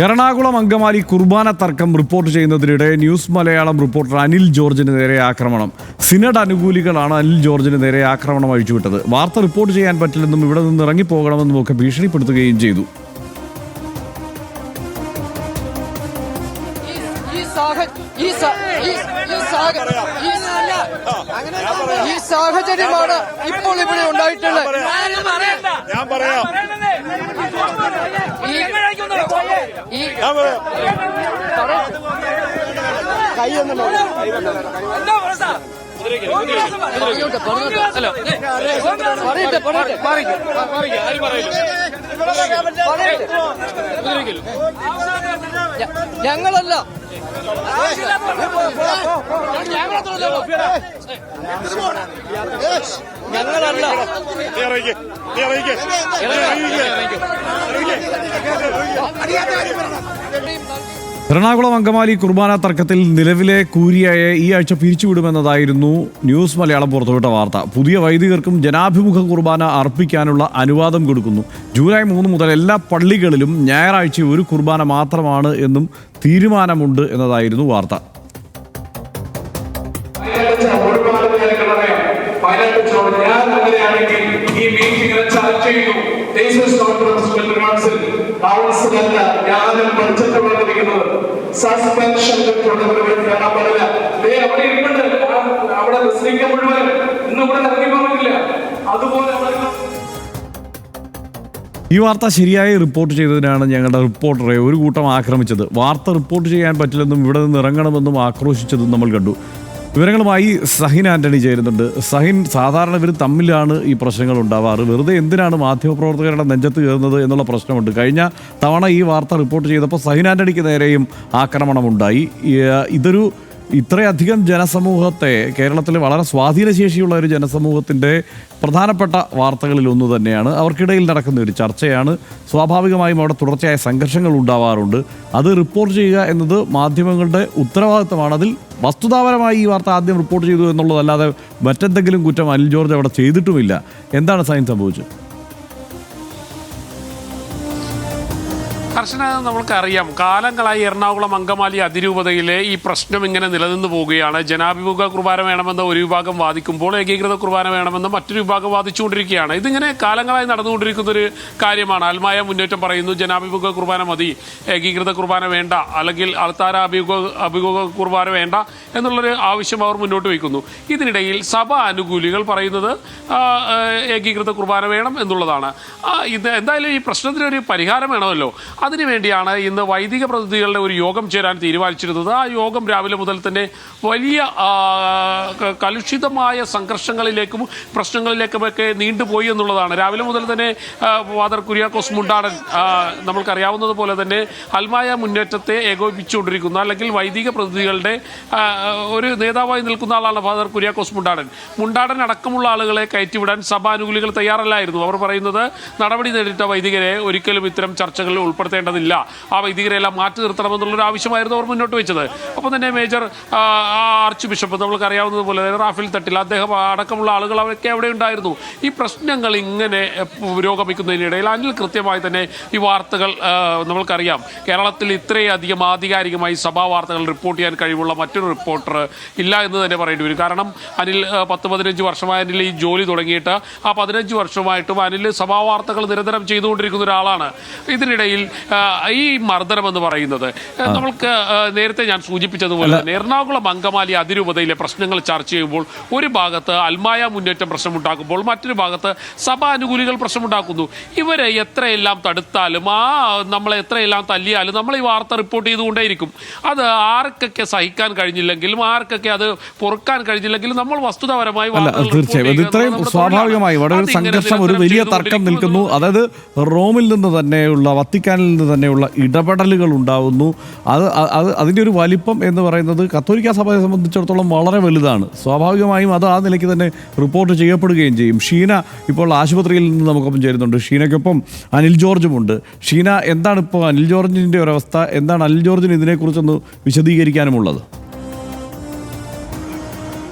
എറണാകുളം അങ്കമാലി കുർബാന തർക്കം റിപ്പോർട്ട് ചെയ്യുന്നതിനിടെ news Malayalam reporter Anil ജോർജിന് നേരെ ആക്രമണം. സിനഡ് അനുകൂലികളാണ് അനിൽ ജോർജിന് നേരെ ആക്രമണം അഴിച്ചുവിട്ടത്. വാർത്ത റിപ്പോർട്ട് ചെയ്യാൻ പറ്റില്ലെന്നും ഇവിടെ നിന്ന് ഇറങ്ങിപ്പോകണമെന്നും ഒക്കെ ഭീഷണിപ്പെടുത്തുകയും ചെയ്തു. ഈ സാഹചര്യമാണ് ഇപ്പോൾ ഇവിടെ ഉണ്ടായിട്ടുള്ളത്. ഞാൻ പറയാം ഞങ്ങളല്ല എറണാകുളം അങ്കമാലി കുർബാന തർക്കത്തിൽ നിലവിലെ കൂരിയായെ ഈ ആഴ്ച പിരിച്ചുവിടുമെന്നതായിരുന്നു ന്യൂസ് മലയാളം പുറത്തുവിട്ട വാർത്ത. പുതിയ വൈദികർക്കും ജനാഭിമുഖ കുർബാന അർപ്പിക്കാനുള്ള അനുവാദം കൊടുക്കുന്നു. ജൂലൈ 3 മുതൽ എല്ലാ പള്ളികളിലും ഞായറാഴ്ച ഒരു കുർബാന മാത്രമാണ് എന്നും തീരുമാനമുണ്ട് എന്നതായിരുന്നു വാർത്ത. ഈ വാർത്ത ശരിയായി റിപ്പോർട്ട് ചെയ്തതിനാണ് ഞങ്ങളുടെ റിപ്പോർട്ടറെ ഒരു കൂട്ടം ആക്രമിച്ചത്. വാർത്ത റിപ്പോർട്ട് ചെയ്യാൻ പറ്റില്ലെന്നും ഇവിടെ നിന്ന് ഇറങ്ങണമെന്നും ആക്രോശിച്ചതും നമ്മൾ കണ്ടു. വിവരങ്ങളുമായി സഹിൻ ആന്റണി ചേരുന്നുണ്ട്. സഹിൻ, സാധാരണ ഇവർ തമ്മിലാണ് ഈ പ്രശ്നങ്ങൾ ഉണ്ടാവാറ്. വെറുതെ എന്തിനാണ് മാധ്യമപ്രവർത്തകരുടെ നെഞ്ചത്ത് കയറുന്നത് എന്നുള്ള പ്രശ്നമുണ്ട്. കഴിഞ്ഞ തവണ ഈ വാർത്ത റിപ്പോർട്ട് ചെയ്തപ്പോൾ സഹിൻ ആന്റണിക്ക് നേരെയും ആക്രമണമുണ്ടായി. ഇത്രയധികം ജനസമൂഹത്തെ, കേരളത്തിൽ വളരെ സ്വാധീനശേഷിയുള്ള ഒരു ജനസമൂഹത്തിൻ്റെ പ്രധാനപ്പെട്ട വാർത്തകളിൽ ഒന്ന് തന്നെയാണ്. അവർക്കിടയിൽ നടക്കുന്ന ഒരു ചർച്ചയാണ്. സ്വാഭാവികമായും അവിടെ തുടർച്ചയായ സംഘർഷങ്ങൾ ഉണ്ടാവാറുണ്ട്. അത് റിപ്പോർട്ട് ചെയ്യുക എന്നത് മാധ്യമങ്ങളുടെ ഉത്തരവാദിത്തമാണ്. അതിൽ വസ്തുതാപരമായി ഈ വാർത്ത ആദ്യം റിപ്പോർട്ട് ചെയ്തു എന്നുള്ളതല്ലാതെ മറ്റെന്തെങ്കിലും കുറ്റം അനിൽ ജോർജ് അവിടെ ചെയ്തിട്ടുമില്ല. എന്താണ് സൈൻ സംഭവിച്ചത്? കർശന നമ്മൾക്കറിയാം, കാലങ്ങളായി എറണാകുളം അങ്കമാലി അതിരൂപതയിലെ ഈ പ്രശ്നം ഇങ്ങനെ നിലനിന്ന് പോവുകയാണ്. ജനാഭിമുഖ കുർബാന വേണമെന്ന് ഒരു വിഭാഗം വാദിക്കുമ്പോൾ ഏകീകൃത കുർബാന വേണമെന്ന് മറ്റൊരു വിഭാഗം വാദിച്ചുകൊണ്ടിരിക്കുകയാണ്. ഇതിങ്ങനെ കാലങ്ങളായ നടന്നുകൊണ്ടിരിക്കുന്ന ഒരു കാര്യമാണ്. അൽമായ മുന്നേറ്റം പറയുന്നു ജനാഭിമുഖ കുർബാന മതി, ഏകീകൃത കുർബാന വേണ്ട, അല്ലെങ്കിൽ അൾത്താര അഭിമുഖ കുർബാന വേണ്ട എന്നുള്ളൊരു ആവശ്യം അവർ മുന്നോട്ട് വയ്ക്കുന്നു. ഇതിനിടയിൽ സഭ അനുകൂലികൾ പറയുന്നത് ഏകീകൃത കുർബാന വേണം എന്നുള്ളതാണ്. ഇത് എന്തായാലും ഈ പ്രശ്നത്തിനൊരു പരിഹാരം വേണമല്ലോ. അതിനുവേണ്ടിയാണ് ഇന്ന് വൈദിക പ്രതിനിധികളുടെ ഒരു യോഗം ചേരാൻ തീരുമാനിച്ചിരുന്നത്. ആ യോഗം രാവിലെ മുതൽ തന്നെ വലിയ കലുഷിതമായ സംഘർഷങ്ങളിലേക്കും പ്രശ്നങ്ങളിലേക്കുമൊക്കെ നീണ്ടുപോയി എന്നുള്ളതാണ്. രാവിലെ മുതൽ തന്നെ ഫാദർ കുര്യാക്കോസ് മുണ്ടാടൻ, നമ്മൾക്കറിയാവുന്നതുപോലെ തന്നെ അൽമായ മുന്നേറ്റത്തെ ഏകോപിപ്പിച്ചുകൊണ്ടിരിക്കുന്ന അല്ലെങ്കിൽ വൈദിക പ്രതിനിധികളുടെ ഒരു നേതാവായി നിൽക്കുന്ന ആളാണ് ഫാദർ കുര്യാക്കോസ് മുണ്ടാടൻ അടക്കമുള്ള ആളുകളെ കയറ്റിവിടാൻ സഭാനുകൂലികൾ തയ്യാറല്ലായിരുന്നു. അവർ പറയുന്നത് നടപടി നേരിട്ട വൈദികരെ ഒരിക്കലും ഇത്തരം ചർച്ചകളിൽ ഉൾപ്പെടുത്തേണ്ടതില്ല, ആ വൈദികരെല്ലാം മാറ്റി നിർത്തണമെന്നുള്ളൊരു ആവശ്യമായിരുന്നു അവർ മുന്നോട്ട് വെച്ചത്. അപ്പോൾ തന്നെ മേജർ ആർച്ച് ബിഷപ്പ്, നമ്മൾക്ക് അറിയാവുന്നതുപോലെ റാഫേൽ തട്ടിൽ, അദ്ദേഹം അടക്കമുള്ള ആളുകൾ അവരൊക്കെ അവിടെ ഉണ്ടായിരുന്നു. ഈ പ്രശ്നങ്ങൾ ഇങ്ങനെ പുരോഗമിക്കുന്നതിനിടയിൽ അനിൽ കൃത്യമായി തന്നെ ഈ വാർത്തകൾ നമ്മൾക്കറിയാം, കേരളത്തിൽ ഇത്രയധികം ആധികാരികമായി സഭാ വാർത്തകൾ റിപ്പോർട്ട് ചെയ്യാൻ കഴിവുള്ള മറ്റൊരു റിപ്പോർട്ടർ ഇല്ല എന്ന് തന്നെ പറയേണ്ടി വരും. കാരണം അനിൽ 10-15 വർഷമായി അനിൽ ഈ ജോലി തുടങ്ങിയിട്ട് ആ 15 വർഷമായിട്ടും അനിൽ സഭാ വാർത്തകൾ നിരന്തരം ചെയ്തുകൊണ്ടിരിക്കുന്ന ഒരാളാണ്. ഇതിനിടയിൽ ഈ മർദ്ദനം എന്ന് പറയുന്നത് നമ്മൾക്ക് നേരത്തെ ഞാൻ സൂചിപ്പിച്ചതുപോലെ തന്നെ എറണാകുളം അങ്കമാലി അതിരൂപതയിലെ പ്രശ്നങ്ങൾ ചർച്ച ചെയ്യുമ്പോൾ ഒരു ഭാഗത്ത് അൽമായ മുന്നേറ്റം പ്രശ്നമുണ്ടാക്കുമ്പോൾ മറ്റൊരു ഭാഗത്ത് സഭാ അനുകൂലികൾ പ്രശ്നമുണ്ടാക്കുന്നു. ഇവരെ എത്രയെല്ലാം തടുത്താലും നമ്മളെ എത്രയെല്ലാം തല്ലിയാലും നമ്മൾ ഈ വാർത്ത റിപ്പോർട്ട് ചെയ്തുകൊണ്ടേയിരിക്കും. അത് ആർക്കൊക്കെ സഹിക്കാൻ കഴിഞ്ഞില്ലെങ്കിലും ആർക്കൊക്കെ അത് പൊറുക്കാൻ കഴിഞ്ഞില്ലെങ്കിലും നമ്മൾ വസ്തുതാപരമായി തീർച്ചയായും ഇത്രയും സ്വാഭാവികമായി വളരെ ഒരു സംഘർഷം, ഒരു വലിയ തർക്കം നിൽക്കുന്നു. അതായത് റോമിൽ നിന്ന് തന്നെയുള്ള, വത്തിക്കാനിൽ നിന്ന് തന്നെയുള്ള ഇടപെടലുകൾ ഉണ്ടാകുന്നു. അതിൻ്റെ ഒരു വലിപ്പം എന്ന് പറയുന്നത് കത്തോലിക്ക സഭയെ സംബന്ധിച്ചിടത്തോളം വളരെ വലുതാണ്. സ്വാഭാവികമായും അത് ആ നിലയ്ക്ക് തന്നെ റിപ്പോർട്ട് ചെയ്യപ്പെടുകയും ചെയ്യും. ഷീന ഇപ്പോൾ ആശുപത്രിയിൽ നിന്ന് നമുക്കൊപ്പം ചേരുന്നുണ്ട്. ഷീനയ്ക്കൊപ്പം അനിൽ ജോർജുമുണ്ട്. ഷീന, എന്താണ് ഇപ്പോൾ അനിൽ ജോർജിൻ്റെ ഒരവസ്ഥ? എന്താണ് അനിൽ ജോർജിന് ഇതിനെക്കുറിച്ചൊന്ന് വിശദീകരിക്കാനുമുള്ളത്?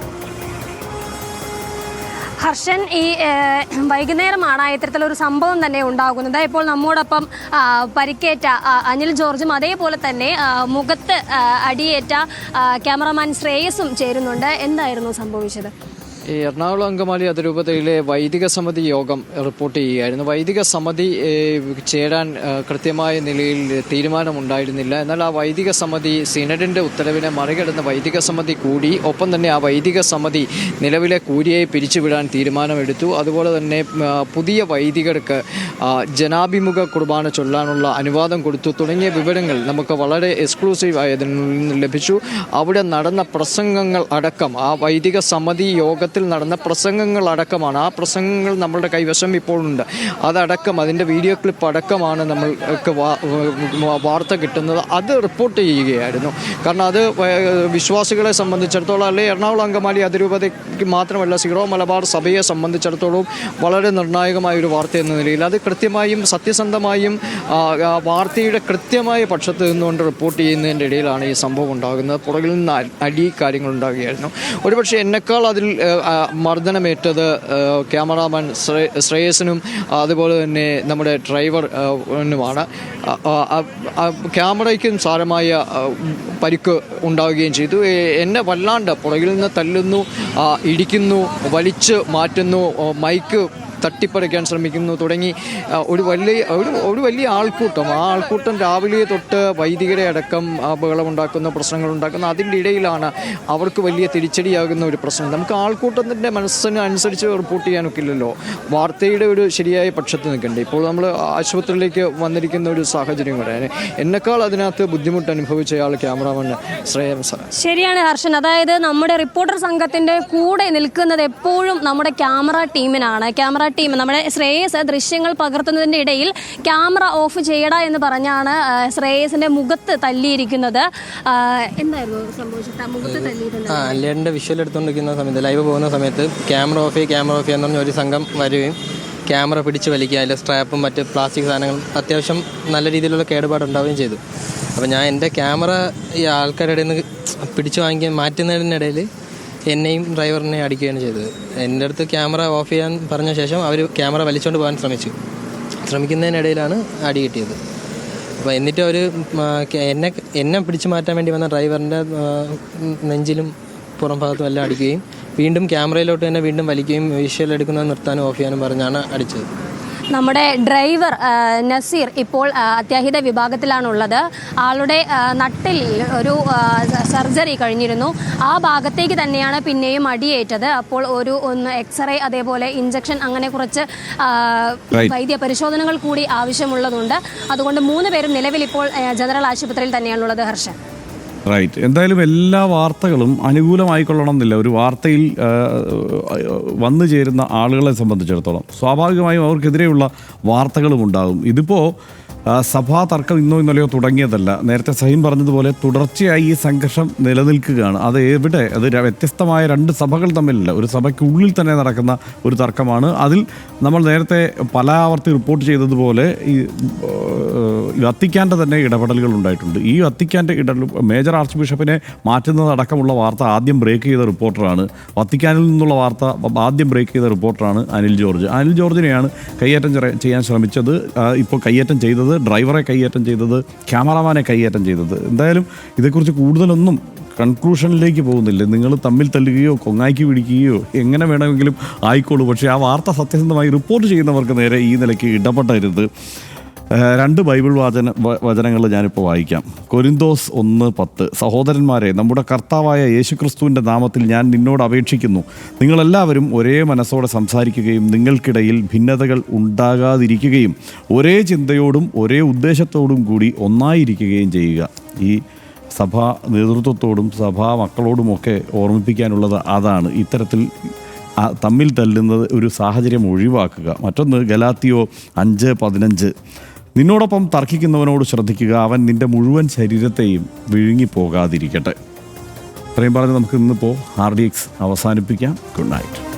ഹർഷൻ, ഈ വൈകുന്നേരമാണ് ഇത്തരത്തിലൊരു സംഭവം തന്നെ ഉണ്ടാകുന്നത്. ഇപ്പോൾ നമ്മോടൊപ്പം പരിക്കേറ്റ അനിൽ ജോർജും അതേപോലെ തന്നെ മുഖത്ത് അടിയേറ്റ ക്യാമറമാൻ ശ്രേയസും ചേരുന്നുണ്ട്. എന്തായിരുന്നു സംഭവിച്ചത്? ഈ എറണാകുളം അങ്കമാലി അതിരൂപതയിലെ വൈദിക സമിതി യോഗം റിപ്പോർട്ട് ചെയ്യുകയായിരുന്നു. വൈദിക സമിതി ചേരാൻ കൃത്യമായ നിലയിൽ തീരുമാനമുണ്ടായിരുന്നില്ല. എന്നാൽ ആ വൈദിക സമിതി സിനഡിന്റെ ഉത്തരവിനെ മറികടന്ന് വൈദിക സമിതി കൂടി. ഒപ്പം തന്നെ ആ വൈദിക സമിതി നിലവിലെ കൂരിയെ പിരിച്ചുവിടാൻ തീരുമാനമെടുത്തു. അതുപോലെ തന്നെ പുതിയ വൈദികർക്ക് ജനാഭിമുഖ കുർബാന ചൊല്ലാനുള്ള അനുവാദം കൊടുത്തു. തുടങ്ങിയ വിവരങ്ങൾ നമുക്ക് വളരെ എക്സ്ക്ലൂസീവായി അതിൽ നിന്ന് ലഭിച്ചു. അവിടെ നടന്ന പ്രസംഗങ്ങൾ അടക്കം, ആ വൈദിക സമിതി യോഗത്തിൽ നടന്ന പ്രസംഗങ്ങൾ അടക്കമാണ്. ആ പ്രസംഗങ്ങൾ നമ്മളുടെ കൈവശം ഇപ്പോഴുണ്ട്. അതടക്കം, അതിൻ്റെ വീഡിയോ ക്ലിപ്പ് അടക്കമാണ് നമ്മൾക്ക് വാർത്ത കിട്ടുന്നത്. അത് റിപ്പോർട്ട് ചെയ്യുകയായിരുന്നു. കാരണം അത് വിശ്വാസികളെ സംബന്ധിച്ചിടത്തോളം, അല്ലെങ്കിൽ എറണാകുളം അങ്കമാലി അതിരൂപതയ്ക്ക് മാത്രമല്ല, സീറോ മലബാർ സഭയെ സംബന്ധിച്ചിടത്തോളം വളരെ നിർണായകമായ ഒരു വാർത്ത എന്ന നിലയിൽ അത് കൃത്യമായും സത്യസന്ധമായും വാർത്തയുടെ കൃത്യമായ പക്ഷത്ത് നിന്നുകൊണ്ട് റിപ്പോർട്ട് ചെയ്യുന്നതിൻ്റെ ഇടയിലാണ് ഈ സംഭവം ഉണ്ടാകുന്നത്. പുറകിൽ നിന്ന് അടി കാര്യങ്ങൾ ഉണ്ടാകുകയായിരുന്നു. ഒരുപക്ഷെ എന്നെക്കാൾ അതിൽ മർദ്ദനമേറ്റത് ക്യാമറാമാൻ ശ്രേയസിനും അതുപോലെ തന്നെ നമ്മുടെ ഡ്രൈവറിനുമാണ്. ക്യാമറയ്ക്കും സാരമായ പരിക്ക് ഉണ്ടാവുകയും ചെയ്തു. എന്നെ വല്ലാണ്ട് പുറകിൽ നിന്ന് തല്ലുന്നു, ഇടിക്കുന്നു, വലിച്ചു മാറ്റുന്നു, മൈക്ക് തട്ടിപ്പറിക്കാൻ ശ്രമിക്കുന്നു തുടങ്ങി ഒരു വലിയ ആൾക്കൂട്ടം. ആ ആൾക്കൂട്ടം രാവിലെ തൊട്ട് വൈദികരെ അടക്കം ബഹളമുണ്ടാക്കുന്ന, പ്രശ്നങ്ങളുണ്ടാക്കുന്ന, അതിൻ്റെ ഇടയിലാണ് അവർക്ക് വലിയ തിരിച്ചടിയാകുന്ന ഒരു പ്രശ്നം. നമുക്ക് ആൾക്കൂട്ടത്തിൻ്റെ മനസ്സിന് അനുസരിച്ച് റിപ്പോർട്ട് ചെയ്യാനൊക്കില്ലല്ലോ. വാർത്തയുടെ ഒരു ശരിയായ പക്ഷത്ത് നിൽക്കണ്ടേ. ഇപ്പോൾ നമ്മൾ ആശുപത്രിയിലേക്ക് വന്നിരിക്കുന്ന ഒരു സാഹചര്യം കൂടെ. എന്നെക്കാൾ അതിനകത്ത് ബുദ്ധിമുട്ട് അനുഭവിച്ചയാൾ ക്യാമറാമാൻ ശ്രേയസ്. ശരിയാണ് ഹർഷൻ. അതായത് നമ്മുടെ റിപ്പോർട്ടർ സംഘത്തിൻ്റെ കൂടെ നിൽക്കുന്നത് എപ്പോഴും നമ്മുടെ ക്യാമറ ടീമിനാണ്. ക്യാമറ ടീം, നമ്മുടെ ശ്രേയസ് ദൃശ്യങ്ങൾ പകർത്തുന്നതിൻ്റെ ഇടയിൽ ക്യാമറ ഓഫ് ചെയ്യടാ എന്ന് പറഞ്ഞാണ് ശ്രേയസിന്റെ മുഖത്ത് തല്ലിയിരിക്കുന്നത്. എന്തായിരുന്നു സംഭവിച്ചത്? മുഖത്ത് തല്ലിയിരുന്നത് അല്ലേൻ്റെ വിഷ്വൽ എടുത്തുകൊണ്ടിരിക്കുന്ന സമയത്ത്, ലൈവ് പോകുന്ന സമയത്ത് ക്യാമറ ഓഫ് എന്ന് പറഞ്ഞ ഒരു സംഘം വരികയും ക്യാമറ പിടിച്ച് വലിക്കുക, അതിലെ സ്ട്രാപ്പും മറ്റ് പ്ലാസ്റ്റിക് സാധനങ്ങളും അത്യാവശ്യം നല്ല രീതിയിലുള്ള കേടുപാടുണ്ടാവുകയും ചെയ്തു. അപ്പോൾ ഞാൻ എൻ്റെ ക്യാമറ ഈ ആൾക്കാരുടെ നിന്ന് പിടിച്ചു വാങ്ങിക്കാൻ മാറ്റുന്നതിനിടയിൽ എന്നെയും ഡ്രൈവറിനെയും അടിക്കുകയാണ് ചെയ്തത്. എൻ്റെ അടുത്ത് ക്യാമറ ഓഫ് ചെയ്യാൻ പറഞ്ഞ ശേഷം അവർ ക്യാമറ വലിച്ചുകൊണ്ട് പോകാൻ ശ്രമിക്കുന്നതിനിടയിലാണ് അടി കിട്ടിയത്. അപ്പോൾ എന്നിട്ട് അവർ എന്നെ പിടിച്ചു മാറ്റാൻ വേണ്ടി വന്ന ഡ്രൈവറിൻ്റെ നെഞ്ചിലും പുറം ഭാഗത്തും എല്ലാം അടിക്കുകയും വീണ്ടും ക്യാമറയിലോട്ട് തന്നെ വീണ്ടും വലിക്കുകയും വിഷ്വൽ എടുക്കുന്നത് നിർത്താനും ഓഫ് ചെയ്യാനും പറഞ്ഞാണ് അടിച്ചത്. നമ്മുടെ ഡ്രൈവർ നസീർ ഇപ്പോൾ അത്യാഹിത വിഭാഗത്തിലാണുള്ളത്. ആളുടെ നട്ടിൽ ഒരു സർജറി കഴിഞ്ഞിരുന്നു. ആ ഭാഗത്തേക്ക് തന്നെയാണ് പിന്നെയും അടിയേറ്റത്. അപ്പോൾ ഒന്ന് എക്സ്റേ, അതേപോലെ ഇഞ്ചക്ഷൻ, അങ്ങനെ കുറച്ച് വൈദ്യ പരിശോധനകൾ കൂടി ആവശ്യമുള്ളതുണ്ട്. അതുകൊണ്ട് 3 പേരും നിലവിൽ ഇപ്പോൾ ജനറൽ ആശുപത്രിയിൽ തന്നെയാണുള്ളത്. ഹർഷൻ, റൈറ്റ്. എന്തായാലും എല്ലാ വാർത്തകളും അനുകൂലമായിക്കൊള്ളണം എന്നില്ല. ഒരു വാർത്തയിൽ വന്നു ചേരുന്ന ആളുകളെ സംബന്ധിച്ചിടത്തോളം സ്വാഭാവികമായും അവർക്കെതിരെയുള്ള വാർത്തകളും ഉണ്ടാകും. ഇതിപ്പോൾ സഭാ തർക്കം ഇന്നലെയോ തുടങ്ങിയതല്ല. നേരത്തെ സഹീം പറഞ്ഞതുപോലെ തുടർച്ചയായി ഈ സംഘർഷം നിലനിൽക്കുകയാണ്. അത് എവിടെ? അത് വ്യത്യസ്തമായ 2 സഭകൾ തമ്മിലല്ല, ഒരു സഭയ്ക്കുള്ളിൽ തന്നെ നടക്കുന്ന ഒരു തർക്കമാണ്. അതിൽ നമ്മൾ നേരത്തെ പല ആവർത്തി റിപ്പോർട്ട് ചെയ്തതുപോലെ ഈ വത്തിക്കാൻ്റെ തന്നെ ഇടപെടലുകൾ ഉണ്ടായിട്ടുണ്ട്. ഈ വത്തിക്കാൻ്റെ മേജർ ആർച്ച് ബിഷപ്പിനെ മാറ്റുന്നതടക്കമുള്ള വാർത്ത ആദ്യം ബ്രേക്ക് ചെയ്ത റിപ്പോർട്ടറാണ്. വത്തിക്കാനിൽ നിന്നുള്ള വാർത്ത ആദ്യം ബ്രേക്ക് ചെയ്ത റിപ്പോർട്ടറാണ് അനിൽ ജോർജ്. അനിൽ ജോർജിനെയാണ് കയ്യേറ്റം ചെയ്യാൻ ശ്രമിച്ചത്. ഇപ്പോൾ കയ്യേറ്റം ചെയ്തത്, ഡ്രൈവറെ കയ്യേറ്റം ചെയ്തത്, ക്യാമറാമാനെ കയ്യേറ്റം ചെയ്തത്. എന്തായാലും ഇതേക്കുറിച്ച് കൂടുതലൊന്നും കൺക്ലൂഷനിലേക്ക് പോകുന്നില്ല. നിങ്ങൾ തമ്മിൽ തല്ലുകയോ കൊങ്ങാക്കി പിടിക്കുകയോ എങ്ങനെ വേണമെങ്കിലും ആയിക്കോളൂ. പക്ഷേ ആ വാർത്ത സത്യസന്ധമായി റിപ്പോർട്ട് ചെയ്യുന്നവർക്ക് നേരെ ഈ നിലയ്ക്ക് ഇടപെടരുത്. 2 ബൈബിൾ വചനങ്ങൾ ഞാനിപ്പോൾ വായിക്കാം. കൊരിന്തോസ് 1:10. സഹോദരന്മാരെ, നമ്മുടെ കർത്താവായ യേശുക്രിസ്തുവിൻ്റെ നാമത്തിൽ ഞാൻ നിന്നോട് അപേക്ഷിക്കുന്നു, നിങ്ങളെല്ലാവരും ഒരേ മനസ്സോടെ സംസാരിക്കുകയും നിങ്ങൾക്കിടയിൽ ഭിന്നതകൾ ഉണ്ടാകാതിരിക്കുകയും ഒരേ ചിന്തയോടും ഒരേ ഉദ്ദേശത്തോടും കൂടി ഒന്നായിരിക്കുകയും ചെയ്യുക. ഈ സഭാ നേതൃത്വത്തോടും സഭാ മക്കളോടുമൊക്കെ ഓർമ്മിപ്പിക്കാനുള്ളത് അതാണ്. ഇത്തരത്തിൽ തമ്മിൽ തല്ലുന്നത് ഒരു സാഹചര്യം ഒഴിവാക്കുക. മറ്റൊന്ന് ഗലാത്യയോ 5:15. നിന്നോടൊപ്പം തർക്കിക്കുന്നവനോട് ശ്രദ്ധിക്കുക, അവൻ നിൻ്റെ മുഴുവൻ ശരീരത്തെയും വിഴുങ്ങിപ്പോകാതിരിക്കട്ടെ. ഇത്രയും പറഞ്ഞ് നമുക്ക് ഇന്നിപ്പോൾ RDX അവസാനിപ്പിക്കാം. Good night.